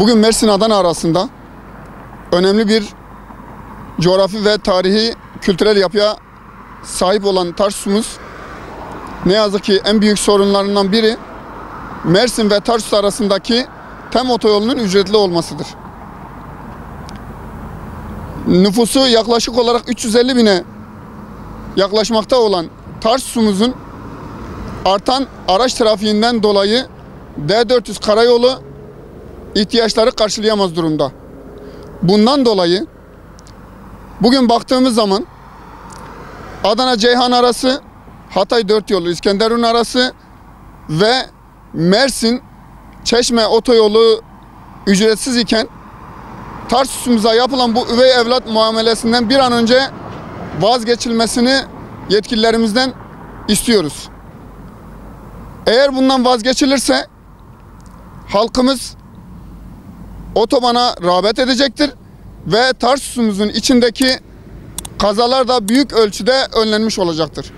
Bugün Mersin-Adana arasında önemli bir coğrafi ve tarihi kültürel yapıya sahip olan Tarsus'umuz ne yazık ki en büyük sorunlarından biri Mersin ve Tarsus arasındaki TEM otoyolunun ücretli olmasıdır. Nüfusu yaklaşık olarak 350 bine yaklaşmakta olan Tarsus'umuzun artan araç trafiğinden dolayı D400 karayolu ihtiyaçları karşılayamaz durumda. Bundan dolayı bugün baktığımız zaman Adana-Ceyhan arası, Hatay 4 yolu İskenderun arası ve Mersin-Çeşme otoyolu ücretsiz iken Tarsus'umuza yapılan bu üvey evlat muamelesinden bir an önce vazgeçilmesini yetkililerimizden istiyoruz. Eğer bundan vazgeçilirse halkımız otobana rağbet edecektir ve Tarsus'umuzun içindeki kazalar da büyük ölçüde önlenmiş olacaktır.